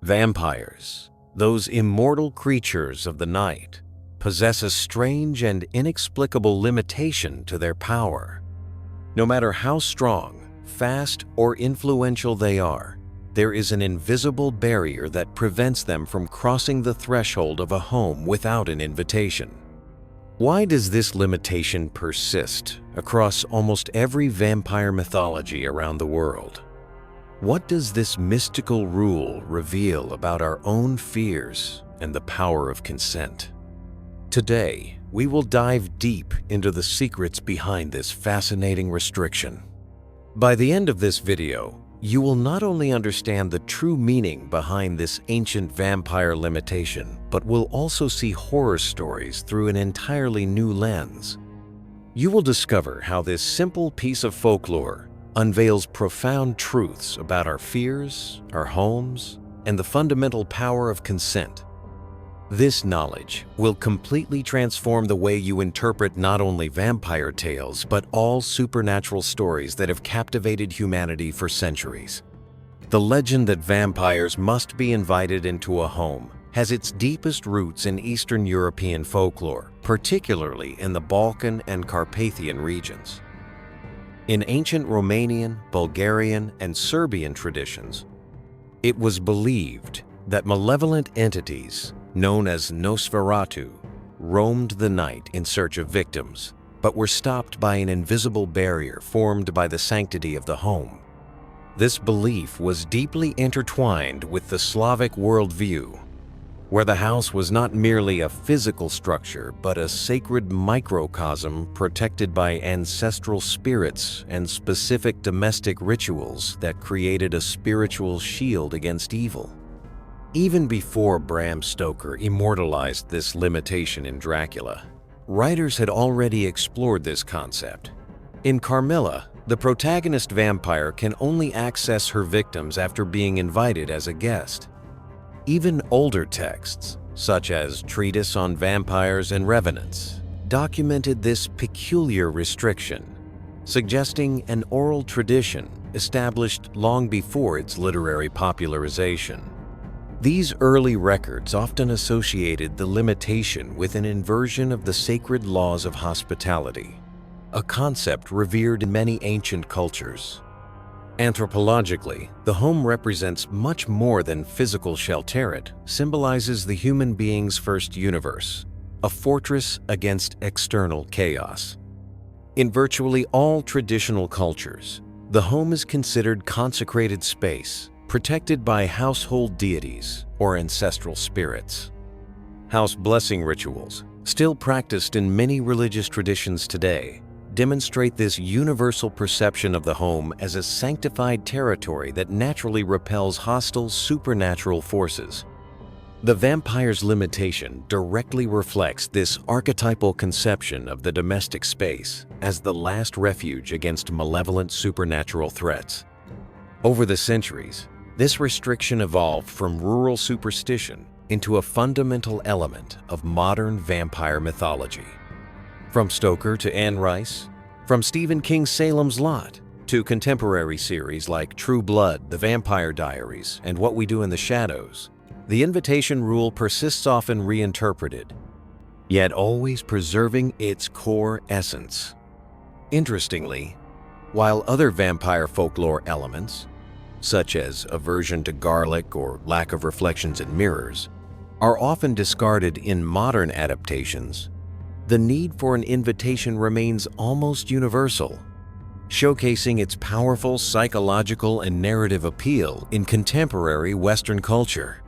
Vampires, those immortal creatures of the night, possess a strange and inexplicable limitation to their power. No matter how strong, fast, or influential they are, there is an invisible barrier that prevents them from crossing the threshold of a home without an invitation. Why does this limitation persist across almost every vampire mythology around the world? What does this mystical rule reveal about our own fears and the power of consent? Today, we will dive deep into the secrets behind this fascinating restriction. By the end of this video, you will not only understand the true meaning behind this ancient vampire limitation, but will also see horror stories through an entirely new lens. You will discover how this simple piece of folklore unveils profound truths about our fears, our homes, and the fundamental power of consent. This knowledge will completely transform the way you interpret not only vampire tales, but all supernatural stories that have captivated humanity for centuries. The legend that vampires must be invited into a home has its deepest roots in Eastern European folklore, particularly in the Balkan and Carpathian regions. In ancient Romanian, Bulgarian, and Serbian traditions, it was believed that malevolent entities, known as Nosferatu, roamed the night in search of victims, but were stopped by an invisible barrier formed by the sanctity of the home. This belief was deeply intertwined with the Slavic worldview, where the house was not merely a physical structure, but a sacred microcosm protected by ancestral spirits and specific domestic rituals that created a spiritual shield against evil. Even before Bram Stoker immortalized this limitation in Dracula, writers had already explored this concept. In Carmilla, the protagonist vampire can only access her victims after being invited as a guest. Even older texts, such as Treatise on Vampires and Revenants, documented this peculiar restriction, suggesting an oral tradition established long before its literary popularization. These early records often associated the limitation with an inversion of the sacred laws of hospitality, a concept revered in many ancient cultures. Anthropologically, the home represents much more than physical shelter. It symbolizes the human being's first universe, a fortress against external chaos. In virtually all traditional cultures, the home is considered consecrated space, protected by household deities or ancestral spirits. House blessing rituals, still practiced in many religious traditions today, demonstrate this universal perception of the home as a sanctified territory that naturally repels hostile supernatural forces. The vampire's limitation directly reflects this archetypal conception of the domestic space as the last refuge against malevolent supernatural threats. Over the centuries, this restriction evolved from rural superstition into a fundamental element of modern vampire mythology. From Stoker to Anne Rice, from Stephen King's Salem's Lot to contemporary series like True Blood, The Vampire Diaries, and What We Do in the Shadows, the invitation rule persists, often reinterpreted, yet always preserving its core essence. Interestingly, while other vampire folklore elements, such as aversion to garlic or lack of reflections in mirrors, are often discarded in modern adaptations, the need for an invitation remains almost universal, showcasing its powerful psychological and narrative appeal in contemporary Western culture.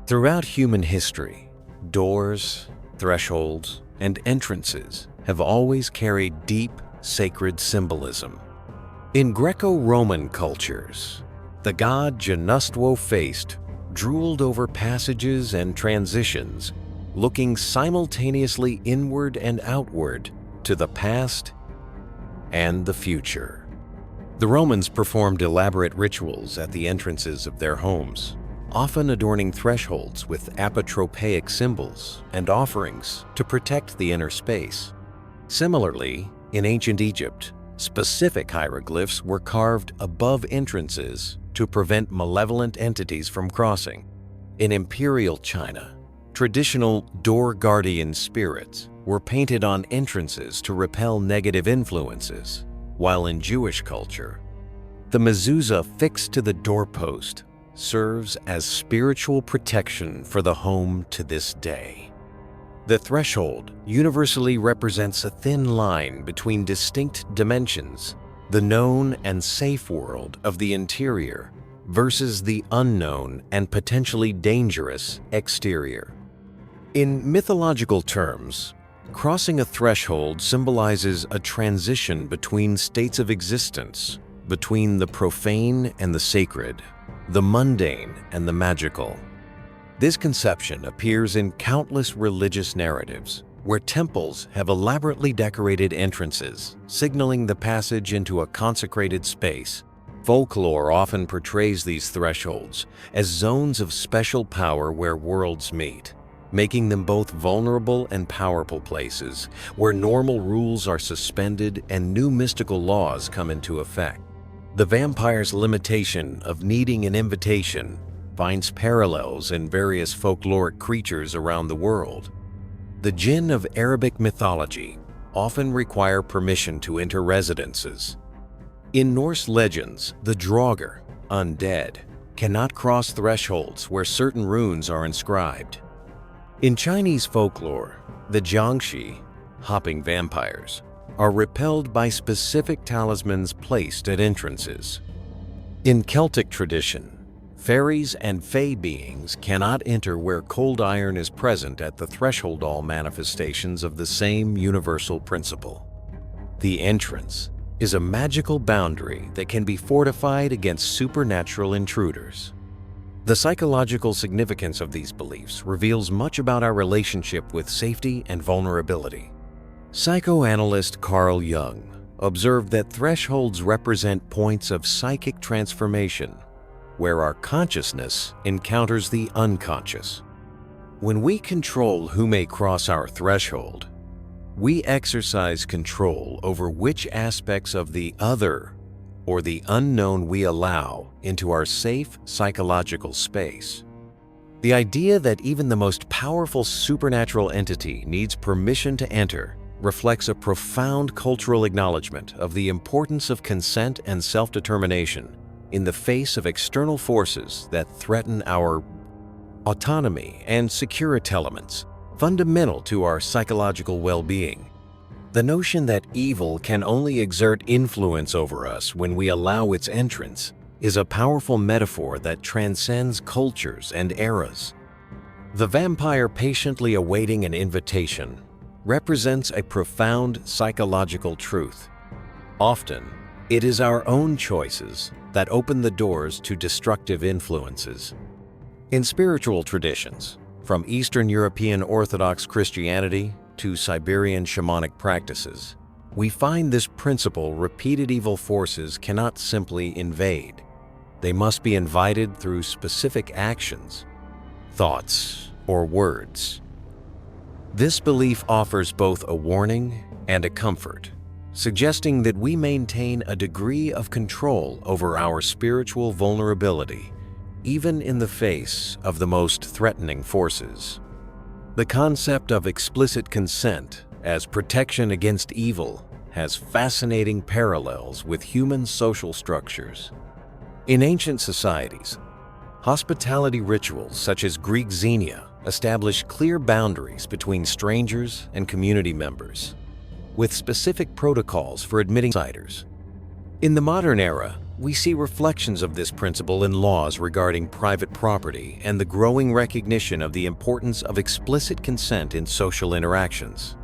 Throughout human history, doors, thresholds, and entrances have always carried deep, sacred symbolism. In Greco-Roman cultures, the god Janustuo faced drooled over passages and transitions, looking simultaneously inward and outward to the past and the future. The Romans performed elaborate rituals at the entrances of their homes, often adorning thresholds with apotropaic symbols and offerings to protect the inner space. Similarly, in ancient Egypt, specific hieroglyphs were carved above entrances to prevent malevolent entities from crossing. In imperial China, traditional door guardian spirits were painted on entrances to repel negative influences, while in Jewish culture, the mezuzah fixed to the doorpost serves as spiritual protection for the home to this day. The threshold universally represents a thin line between distinct dimensions, the known and safe world of the interior versus the unknown and potentially dangerous exterior. In mythological terms, crossing a threshold symbolizes a transition between states of existence, between the profane and the sacred, the mundane and the magical. This conception appears in countless religious narratives, where temples have elaborately decorated entrances, signaling the passage into a consecrated space. Folklore often portrays these thresholds as zones of special power where worlds meet, making them both vulnerable and powerful places where normal rules are suspended and new mystical laws come into effect. The vampire's limitation of needing an invitation finds parallels in various folkloric creatures around the world. The jinn of Arabic mythology often require permission to enter residences. In Norse legends, the draugr, undead, cannot cross thresholds where certain runes are inscribed. In Chinese folklore, the jiangshi, hopping vampires, are repelled by specific talismans placed at entrances. In Celtic tradition, fairies and fae beings cannot enter where cold iron is present at the threshold, all manifestations of the same universal principle. The entrance is a magical boundary that can be fortified against supernatural intruders. The psychological significance of these beliefs reveals much about our relationship with safety and vulnerability. Psychoanalyst Carl Jung observed that thresholds represent points of psychic transformation, where our consciousness encounters the unconscious. When we control who may cross our threshold, we exercise control over which aspects of the other or the unknown we allow into our safe psychological space. The idea that even the most powerful supernatural entity needs permission to enter reflects a profound cultural acknowledgement of the importance of consent and self-determination in the face of external forces that threaten our autonomy and security elements fundamental to our psychological well-being. The notion that evil can only exert influence over us when we allow its entrance is a powerful metaphor that transcends cultures and eras. The vampire patiently awaiting an invitation represents a profound psychological truth. Often, it is our own choices that open the doors to destructive influences. In spiritual traditions, from Eastern European Orthodox Christianity to Siberian shamanic practices, we find this principle: repeated evil forces cannot simply invade. They must be invited through specific actions, thoughts, or words. This belief offers both a warning and a comfort, suggesting that we maintain a degree of control over our spiritual vulnerability, even in the face of the most threatening forces. The concept of explicit consent as protection against evil has fascinating parallels with human social structures. In ancient societies, hospitality rituals such as Greek xenia establish clear boundaries between strangers and community members, with specific protocols for admitting outsiders. In the modern era, we see reflections of this principle in laws regarding private property and the growing recognition of the importance of explicit consent in social interactions.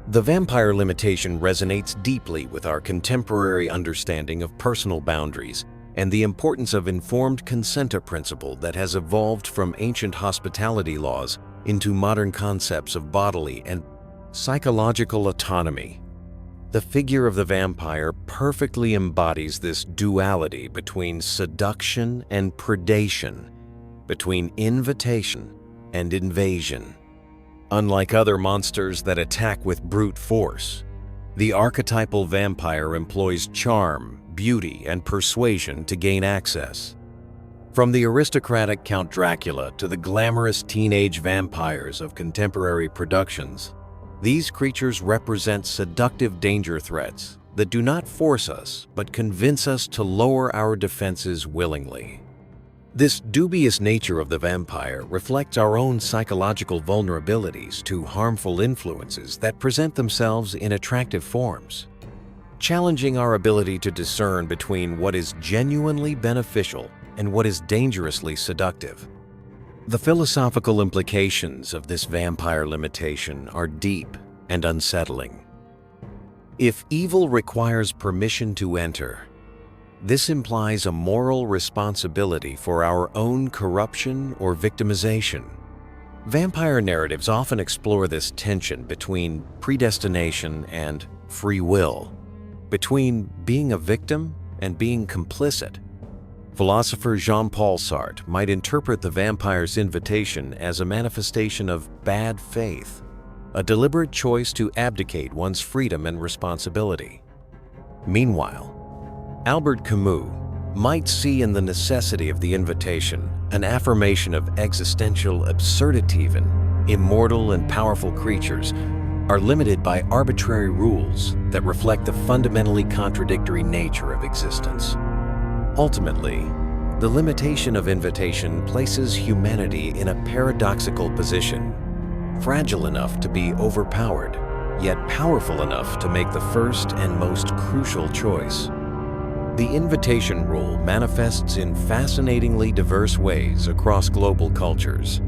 The vampire limitation resonates deeply with our contemporary understanding of personal boundaries and the importance of informed consent, a principle that has evolved from ancient hospitality laws into modern concepts of bodily and psychological autonomy. The figure of the vampire perfectly embodies this duality between seduction and predation, between invitation and invasion. Unlike other monsters that attack with brute force, the archetypal vampire employs charm, beauty, and persuasion to gain access. From the aristocratic Count Dracula to the glamorous teenage vampires of contemporary productions, these creatures represent seductive danger threats that do not force us but convince us to lower our defenses willingly. This dubious nature of the vampire reflects our own psychological vulnerabilities to harmful influences that present themselves in attractive forms, challenging our ability to discern between what is genuinely beneficial and what is dangerously seductive. The philosophical implications of this vampire limitation are deep and unsettling. If evil requires permission to enter, this implies a moral responsibility for our own corruption or victimization. Vampire narratives often explore this tension between predestination and free will, between being a victim and being complicit. Philosopher Jean-Paul Sartre might interpret the vampire's invitation as a manifestation of bad faith, a deliberate choice to abdicate one's freedom and responsibility. Meanwhile, Albert Camus might see in the necessity of the invitation an affirmation of existential absurdity. Even immortal and powerful creatures are limited by arbitrary rules that reflect the fundamentally contradictory nature of existence. Ultimately, the limitation of invitation places humanity in a paradoxical position, fragile enough to be overpowered, yet powerful enough to make the first and most crucial choice. The invitation rule manifests in fascinatingly diverse ways across global cultures.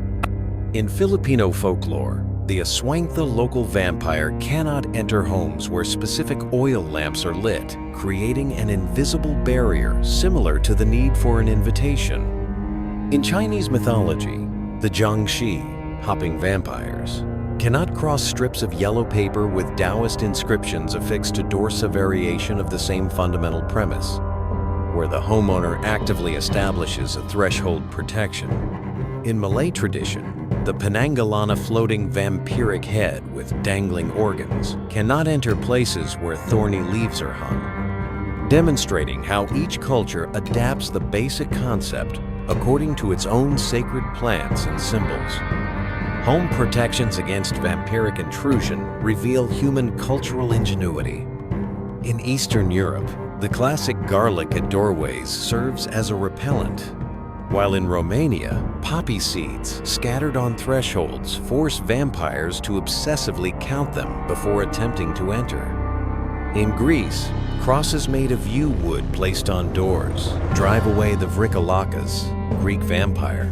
In Filipino folklore, the aswangtha local vampire cannot enter homes where specific oil lamps are lit, creating an invisible barrier similar to the need for an invitation. In Chinese mythology, the Jiangshi, hopping vampires, cannot cross strips of yellow paper with Taoist inscriptions affixed to doors, a variation of the same fundamental premise, where the homeowner actively establishes a threshold protection. In Malay tradition, the Penanggalana floating vampiric head with dangling organs cannot enter places where thorny leaves are hung, demonstrating how each culture adapts the basic concept according to its own sacred plants and symbols. Home protections against vampiric intrusion reveal human cultural ingenuity. In Eastern Europe, the classic garlic at doorways serves as a repellent, while in Romania, poppy seeds scattered on thresholds force vampires to obsessively count them before attempting to enter. In Greece, crosses made of yew wood placed on doors drive away the vrikalakas, Greek vampire.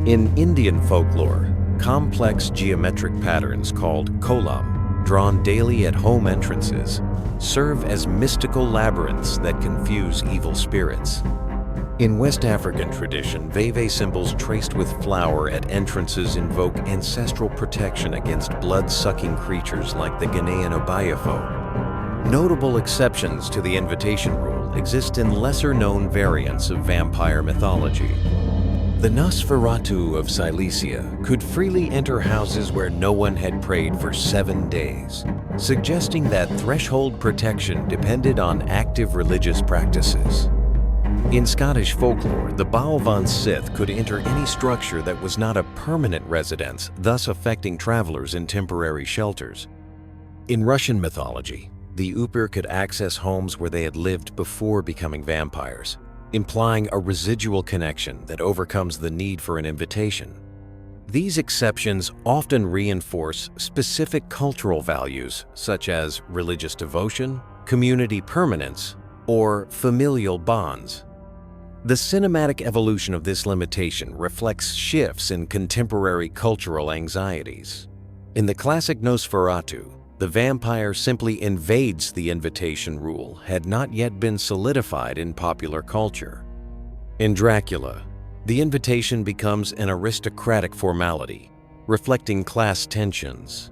In Indian folklore, complex geometric patterns called kolam, drawn daily at home entrances, serve as mystical labyrinths that confuse evil spirits. In West African tradition, veve symbols traced with flour at entrances invoke ancestral protection against blood-sucking creatures like the Ghanaian Obayafo. Notable exceptions to the invitation rule exist in lesser-known variants of vampire mythology. The Nosferatu of Silesia could freely enter houses where no one had prayed for 7 days, suggesting that threshold protection depended on active religious practices. In Scottish folklore, the Baal Sith could enter any structure that was not a permanent residence, thus affecting travelers in temporary shelters. In Russian mythology, the Upir could access homes where they had lived before becoming vampires, implying a residual connection that overcomes the need for an invitation. These exceptions often reinforce specific cultural values such as religious devotion, community permanence, or familial bonds. The cinematic evolution of this limitation reflects shifts in contemporary cultural anxieties. In the classic Nosferatu, the vampire simply invades the invitation rule had not yet been solidified in popular culture. In Dracula, the invitation becomes an aristocratic formality, reflecting class tensions.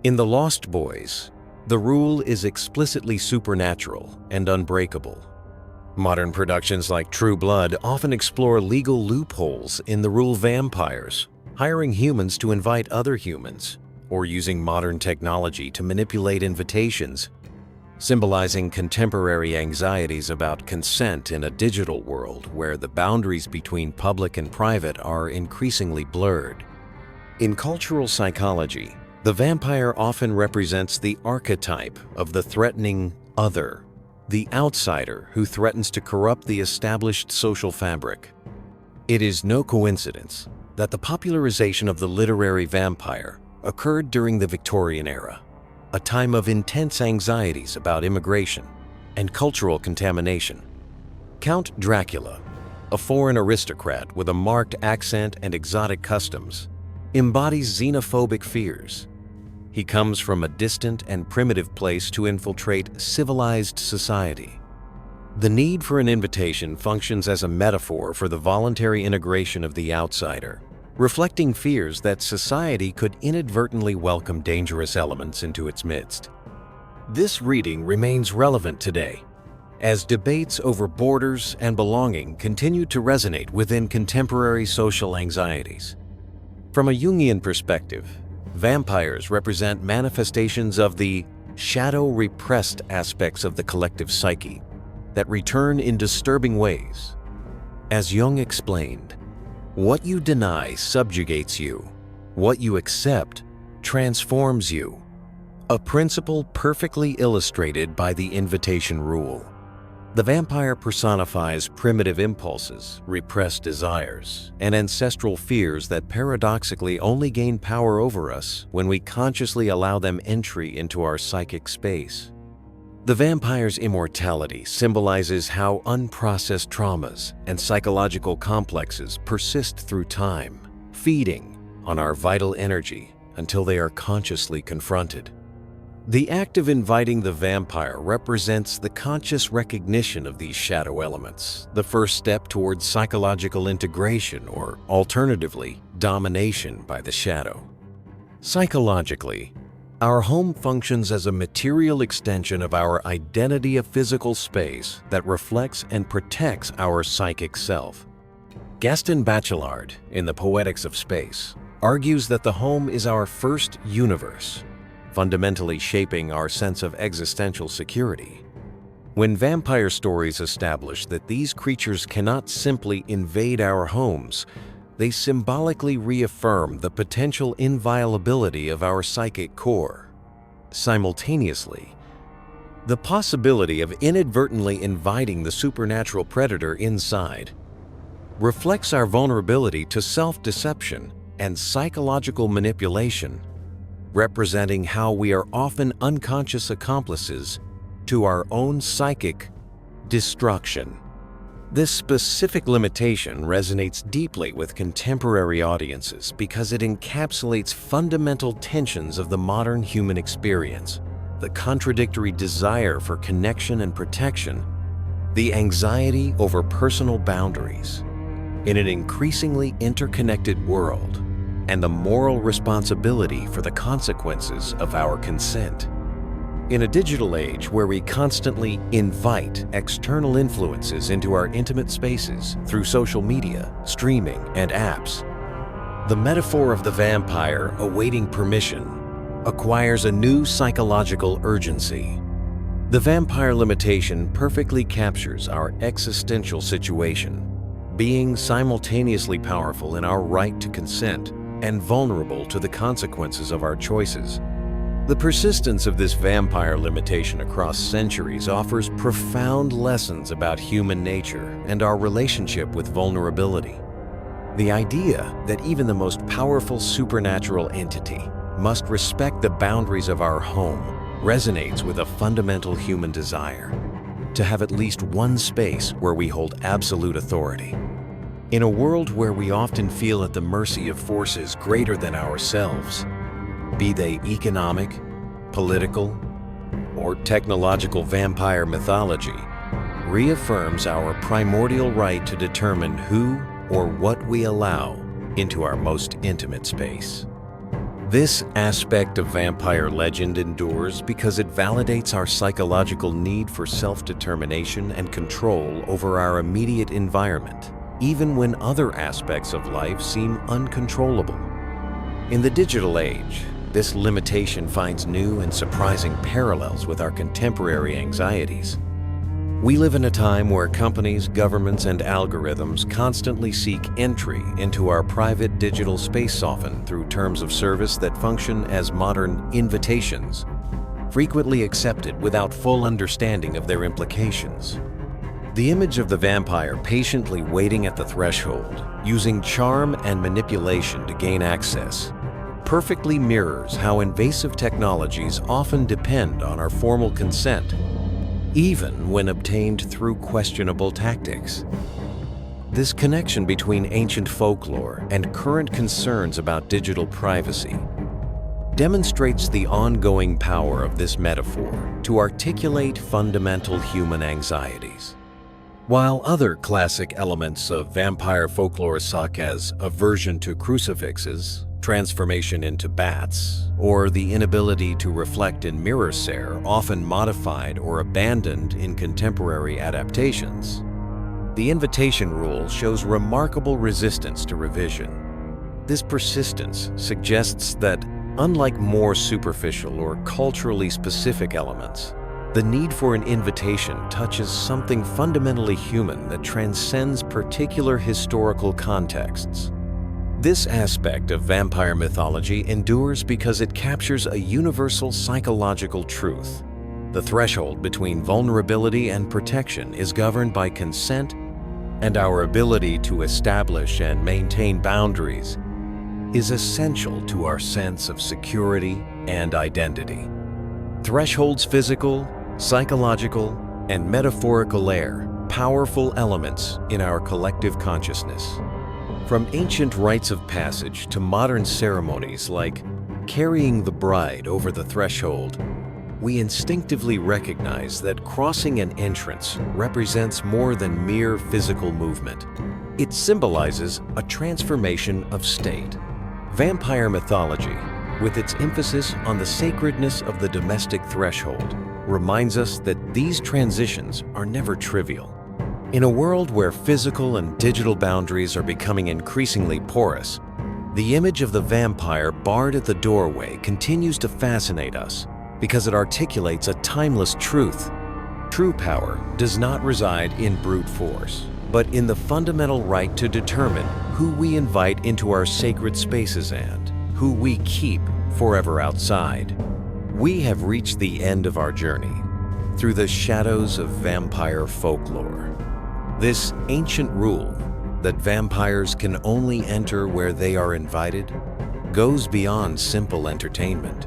In The Lost Boys, the rule is explicitly supernatural and unbreakable. Modern productions like True Blood often explore legal loopholes in the rule vampires, hiring humans to invite other humans, or using modern technology to manipulate invitations. symbolizing contemporary anxieties about consent in a digital world where the boundaries between public and private are increasingly blurred. In cultural psychology, the vampire often represents the archetype of the threatening other, the outsider who threatens to corrupt the established social fabric. It is no coincidence that the popularization of the literary vampire occurred during the Victorian era, a time of intense anxieties about immigration and cultural contamination. Count Dracula, a foreign aristocrat with a marked accent and exotic customs, embodies xenophobic fears. He comes from a distant and primitive place to infiltrate civilized society. The need for an invitation functions as a metaphor for the voluntary integration of the outsider, reflecting fears that society could inadvertently welcome dangerous elements into its midst. This reading remains relevant today, as debates over borders and belonging continue to resonate within contemporary social anxieties. From a Jungian perspective, vampires represent manifestations of the shadow-repressed aspects of the collective psyche that return in disturbing ways. As Jung explained, what you deny subjugates you. What you accept transforms you. A principle perfectly illustrated by the invitation rule. The vampire personifies primitive impulses, repressed desires, and ancestral fears that paradoxically only gain power over us when we consciously allow them entry into our psychic space. The vampire's immortality symbolizes how unprocessed traumas and psychological complexes persist through time, feeding on our vital energy until they are consciously confronted. The act of inviting the vampire represents the conscious recognition of these shadow elements, the first step towards psychological integration or, alternatively, domination by the shadow. Psychologically, our home functions as a material extension of our identity, a physical space that reflects and protects our psychic self. Gaston Bachelard, in The Poetics of Space, argues that the home is our first universe, fundamentally shaping our sense of existential security. When vampire stories establish that these creatures cannot simply invade our homes, they symbolically reaffirm the potential inviolability of our psychic core. Simultaneously, the possibility of inadvertently inviting the supernatural predator inside reflects our vulnerability to self-deception and psychological manipulation, representing how we are often unconscious accomplices to our own psychic destruction. This specific limitation resonates deeply with contemporary audiences because it encapsulates fundamental tensions of the modern human experience: the contradictory desire for connection and protection, the anxiety over personal boundaries in an increasingly interconnected world, and the moral responsibility for the consequences of our consent. In a digital age where we constantly invite external influences into our intimate spaces through social media, streaming, and apps, the metaphor of the vampire awaiting permission acquires a new psychological urgency. The vampire limitation perfectly captures our existential situation, being simultaneously powerful in our right to consent and vulnerable to the consequences of our choices. The persistence of this vampire limitation across centuries offers profound lessons about human nature and our relationship with vulnerability. The idea that even the most powerful supernatural entity must respect the boundaries of our home resonates with a fundamental human desire to have at least one space where we hold absolute authority. In a world where we often feel at the mercy of forces greater than ourselves, be they economic, political, or technological, vampire mythology reaffirms our primordial right to determine who or what we allow into our most intimate space. This aspect of vampire legend endures because it validates our psychological need for self-determination and control over our immediate environment, even when other aspects of life seem uncontrollable. In the digital age, this limitation finds new and surprising parallels with our contemporary anxieties. We live in a time where companies, governments, and algorithms constantly seek entry into our private digital space, often through terms of service that function as modern invitations, frequently accepted without full understanding of their implications. The image of the vampire patiently waiting at the threshold, using charm and manipulation to gain access, perfectly mirrors how invasive technologies often depend on our formal consent, even when obtained through questionable tactics. This connection between ancient folklore and current concerns about digital privacy demonstrates the ongoing power of this metaphor to articulate fundamental human anxieties. While other classic elements of vampire folklore, such as aversion to crucifixes, transformation into bats, or the inability to reflect in mirrors, are often modified or abandoned in contemporary adaptations, the invitation rule shows remarkable resistance to revision. This persistence suggests that, unlike more superficial or culturally specific elements, the need for an invitation touches something fundamentally human that transcends particular historical contexts. This aspect of vampire mythology endures because it captures a universal psychological truth. The threshold between vulnerability and protection is governed by consent, and our ability to establish and maintain boundaries is essential to our sense of security and identity. Thresholds, physical, psychological, and metaphorical, are powerful elements in our collective consciousness. From ancient rites of passage to modern ceremonies like carrying the bride over the threshold, we instinctively recognize that crossing an entrance represents more than mere physical movement. It symbolizes a transformation of state. Vampire mythology, with its emphasis on the sacredness of the domestic threshold, reminds us that these transitions are never trivial. In a world where physical and digital boundaries are becoming increasingly porous, the image of the vampire barred at the doorway continues to fascinate us because it articulates a timeless truth. True power does not reside in brute force, but in the fundamental right to determine who we invite into our sacred spaces and who we keep forever outside. We have reached the end of our journey through the shadows of vampire folklore. This ancient rule that vampires can only enter where they are invited goes beyond simple entertainment.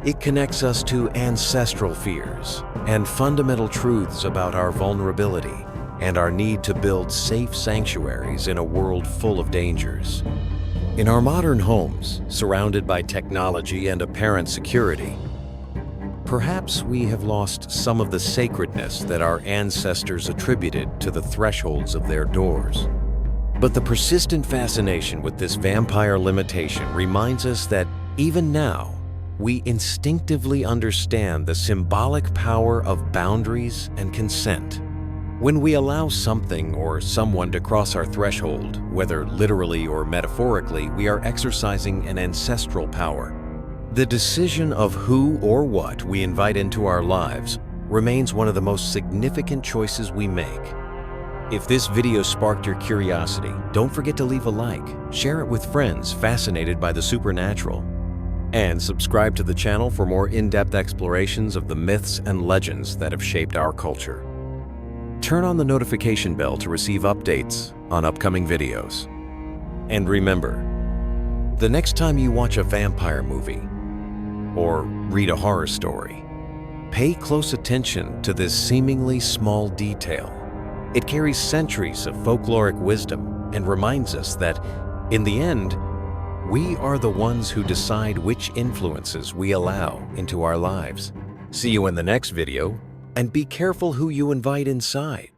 It connects us to ancestral fears and fundamental truths about our vulnerability and our need to build safe sanctuaries in a world full of dangers. In our modern homes, surrounded by technology and apparent security, perhaps we have lost some of the sacredness that our ancestors attributed to the thresholds of their doors. But the persistent fascination with this vampire limitation reminds us that even now, we instinctively understand the symbolic power of boundaries and consent. When we allow something or someone to cross our threshold, whether literally or metaphorically, we are exercising an ancestral power. The decision of who or what we invite into our lives remains one of the most significant choices we make. If this video sparked your curiosity, don't forget to leave a like, share it with friends fascinated by the supernatural, and subscribe to the channel for more in-depth explorations of the myths and legends that have shaped our culture. Turn on the notification bell to receive updates on upcoming videos. And remember, the next time you watch a vampire movie or read a horror story, pay close attention to this seemingly small detail. It carries centuries of folkloric wisdom and reminds us that, in the end, we are the ones who decide which influences we allow into our lives. See you in the next video, and be careful who you invite inside.